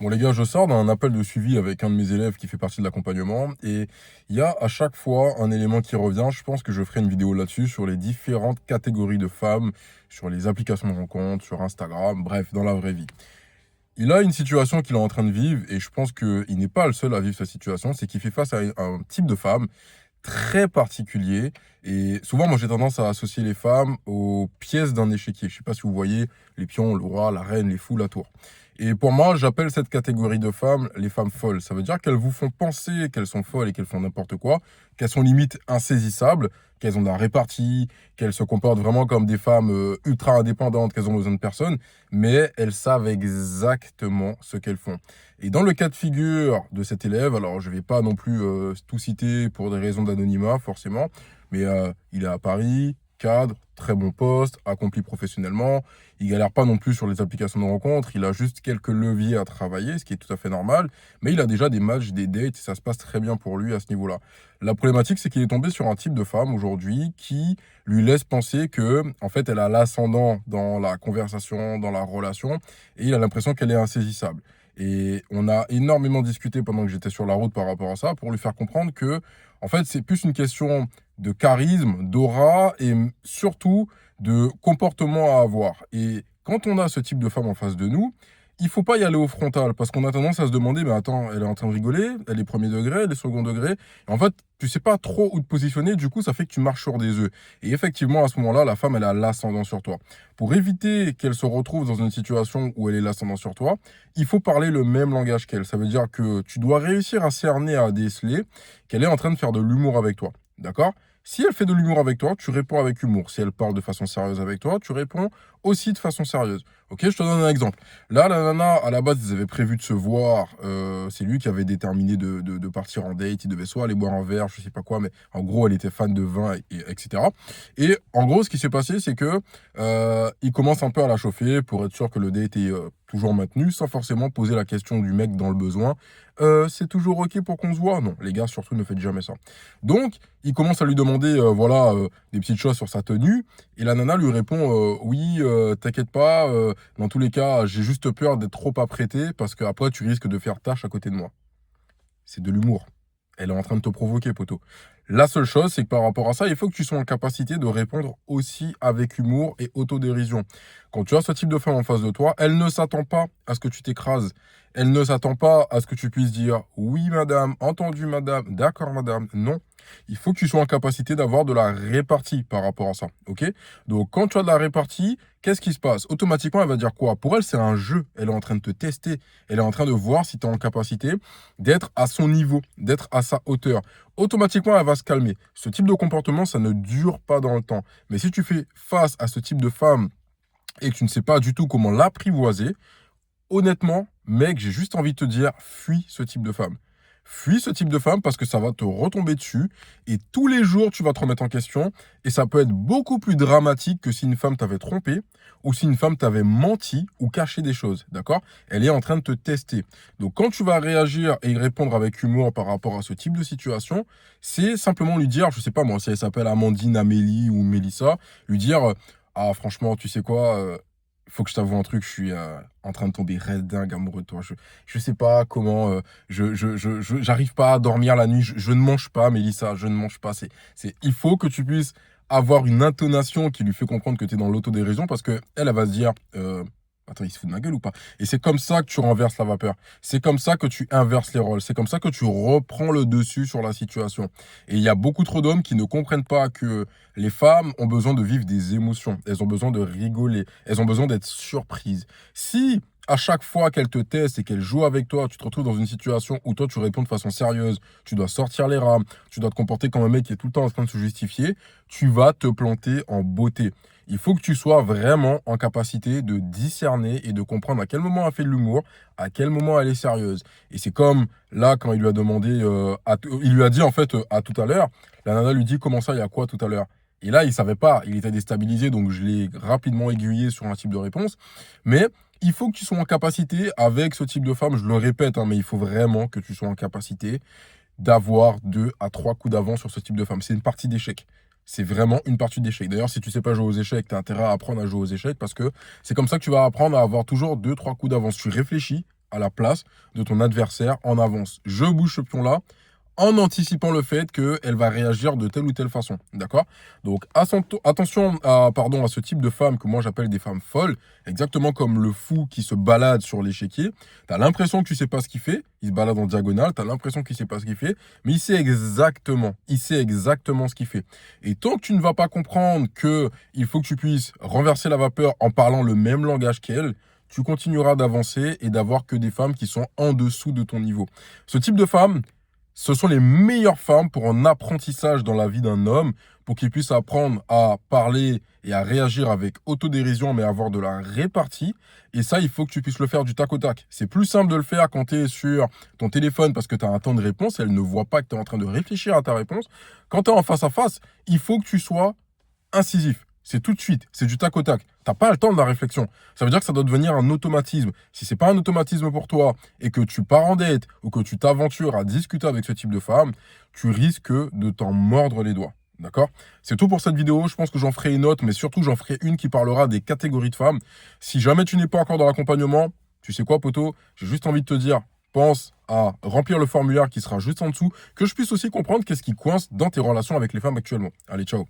Bon les gars, je sors d'un appel de suivi avec un de mes élèves qui fait partie de l'accompagnement et il y a à chaque fois un élément qui revient. Je pense que je ferai une vidéo là-dessus sur les différentes catégories de femmes, sur les applications de rencontres, sur Instagram, bref, dans la vraie vie. Il a une situation qu'il est en train de vivre et je pense qu'il n'est pas le seul à vivre cette situation, c'est qu'il fait face à un type de femme très particulier et souvent moi j'ai tendance à associer les femmes aux pièces d'un échiquier. Je sais pas si vous voyez les pions, le roi, la reine, les fous, la tour. Et pour moi, j'appelle cette catégorie de femmes les femmes folles. Ça veut dire qu'elles vous font penser qu'elles sont folles et qu'elles font n'importe quoi, qu'elles sont limite insaisissables, qu'elles ont de la répartie, qu'elles se comportent vraiment comme des femmes ultra indépendantes, qu'elles ont besoin de personne, mais elles savent exactement ce qu'elles font. Et dans le cas de figure de cet élève, alors je ne vais pas non plus tout citer pour des raisons d'anonymat, forcément, mais il est à Paris, cadre, très bon poste, accompli professionnellement. Il galère pas non plus sur les applications de rencontres. Il a juste quelques leviers à travailler, ce qui est tout à fait normal. Mais il a déjà des matchs, des dates, et ça se passe très bien pour lui à ce niveau-là. La problématique, c'est qu'il est tombé sur un type de femme aujourd'hui qui lui laisse penser que, en fait, elle a l'ascendant dans la conversation, dans la relation, et il a l'impression qu'elle est insaisissable. Et on a énormément discuté pendant que j'étais sur la route par rapport à ça pour lui faire comprendre que, en fait, c'est plus une question de charisme, d'aura et surtout de comportement à avoir. Et quand on a ce type de femme en face de nous, il faut pas y aller au frontal parce qu'on a tendance à se demander, mais attends, elle est en train de rigoler, elle est premier degré, elle est second degré. Et en fait, tu sais pas trop où te positionner, du coup, ça fait que tu marches sur des œufs. Et effectivement, à ce moment-là, la femme, elle a l'ascendant sur toi. Pour éviter qu'elle se retrouve dans une situation où elle est l'ascendant sur toi, il faut parler le même langage qu'elle. Ça veut dire que tu dois réussir à cerner, à déceler qu'elle est en train de faire de l'humour avec toi. D'accord? Si elle fait de l'humour avec toi, tu réponds avec humour. Si elle parle de façon sérieuse avec toi, tu réponds aussi de façon sérieuse. Ok, je te donne un exemple. Là, la nana, à la base, ils avaient prévu de se voir. C'est lui qui avait déterminé de partir en date. Il devait soit aller boire un verre, je sais pas quoi, mais en gros, elle était fan de vin, etc. Et en gros, ce qui s'est passé, c'est que il commence un peu à la chauffer pour être sûr que le date est toujours maintenu, sans forcément poser la question du mec dans le besoin. C'est toujours ok pour qu'on se voit? Non, les gars, surtout, ne faites jamais ça. Donc, il commence à lui demander, voilà, des petites choses sur sa tenue. Et la nana lui répond, oui, t'inquiète pas, dans tous les cas, j'ai juste peur d'être trop apprêté parce qu'après, tu risques de faire tâche à côté de moi. C'est de l'humour. Elle est en train de te provoquer, poteau. La seule chose, c'est que par rapport à ça, il faut que tu sois en capacité de répondre aussi avec humour et autodérision. Quand tu as ce type de femme en face de toi, elle ne s'attend pas à ce que tu t'écrases. Elle ne s'attend pas à ce que tu puisses dire oui, madame, entendu, madame, d'accord, madame. Non. Il faut que tu sois en capacité d'avoir de la répartie par rapport à ça. OK? Donc, quand tu as de la répartie, qu'est-ce qui se passe? Automatiquement, elle va dire quoi? Pour elle, c'est un jeu. Elle est en train de te tester. Elle est en train de voir si tu es en capacité d'être à son niveau, d'être à sa hauteur. Automatiquement, elle va se calmer. Ce type de comportement, ça ne dure pas dans le temps. Mais si tu fais face à ce type de femme et que tu ne sais pas du tout comment l'apprivoiser, honnêtement, mec, j'ai juste envie de te dire, fuis ce type de femme. Fuis ce type de femme parce que ça va te retomber dessus et tous les jours, tu vas te remettre en question et ça peut être beaucoup plus dramatique que si une femme t'avait trompé ou si une femme t'avait menti ou caché des choses, d'accord? Elle est en train de te tester. Donc, quand tu vas réagir et y répondre avec humour par rapport à ce type de situation, c'est simplement lui dire, je sais pas moi, si elle s'appelle Amandine, Amélie ou Mélissa, lui dire, ah franchement, tu sais quoi, faut que je t'avoue un truc, je suis en train de tomber red dingue amoureux de toi. Je sais pas comment, j'arrive pas à dormir la nuit. Je ne mange pas, Mélissa, je ne mange pas. Il faut que tu puisses avoir une intonation qui lui fait comprendre que tu es dans l'autodérision parce que elle va se dire, attends, il se fout de ma gueule ou pas? Et c'est comme ça que tu renverses la vapeur. C'est comme ça que tu inverses les rôles. C'est comme ça que tu reprends le dessus sur la situation. Et il y a beaucoup trop d'hommes qui ne comprennent pas que les femmes ont besoin de vivre des émotions. Elles ont besoin de rigoler. Elles ont besoin d'être surprises. Si à chaque fois qu'elles te testent et qu'elles jouent avec toi, tu te retrouves dans une situation où toi tu réponds de façon sérieuse, tu dois sortir les rames, tu dois te comporter comme un mec qui est tout le temps en train de se justifier, tu vas te planter en beauté. Il faut que tu sois vraiment en capacité de discerner et de comprendre à quel moment elle fait de l'humour, à quel moment elle est sérieuse. Et c'est comme là quand il lui a demandé, il lui a dit en fait à tout à l'heure, la nana lui dit comment ça, il y a quoi tout à l'heure? Et là, il savait pas, il était déstabilisé, donc je l'ai rapidement aiguillé sur un type de réponse. Mais il faut que tu sois en capacité, avec ce type de femme, je le répète, hein, mais il faut vraiment que tu sois en capacité d'avoir 2 à 3 coups d'avance sur ce type de femme. C'est une partie d'échec. C'est vraiment une partie d'échec. D'ailleurs, si tu sais pas jouer aux échecs, tu as intérêt à apprendre à jouer aux échecs parce que c'est comme ça que tu vas apprendre à avoir toujours 2 3 coups d'avance. Tu réfléchis à la place de ton adversaire en avance. Je bouge ce pion-là en anticipant le fait qu'elle va réagir de telle ou telle façon. D'accord? Donc, attention à ce type de femmes que moi j'appelle des femmes folles, exactement comme le fou qui se balade sur l'échiquier. Tu as l'impression que tu sais pas ce qu'il fait, il se balade en diagonale, tu as l'impression qu'il sait pas ce qu'il fait, mais il sait exactement ce qu'il fait. Et tant que tu ne vas pas comprendre que il faut que tu puisses renverser la vapeur en parlant le même langage qu'elle, tu continueras d'avancer et d'avoir que des femmes qui sont en dessous de ton niveau. Ce type de femmes, ce sont les meilleures femmes pour un apprentissage dans la vie d'un homme, pour qu'il puisse apprendre à parler et à réagir avec autodérision, mais avoir de la répartie. Et ça, il faut que tu puisses le faire du tac au tac. C'est plus simple de le faire quand tu es sur ton téléphone parce que tu as un temps de réponse et elle ne voit pas que tu es en train de réfléchir à ta réponse. Quand tu es en face à face, il faut que tu sois incisif. C'est tout de suite, c'est du tac au tac. T'as pas le temps de la réflexion. Ça veut dire que ça doit devenir un automatisme. Si c'est pas un automatisme pour toi et que tu pars en date ou que tu t'aventures à discuter avec ce type de femme, tu risques de t'en mordre les doigts. D'accord? C'est tout pour cette vidéo. Je pense que j'en ferai une autre, mais surtout j'en ferai une qui parlera des catégories de femmes. Si jamais tu n'es pas encore dans l'accompagnement, tu sais quoi, poto? J'ai juste envie de te dire, pense à remplir le formulaire qui sera juste en dessous, que je puisse aussi comprendre qu'est-ce qui coince dans tes relations avec les femmes actuellement. Allez, ciao!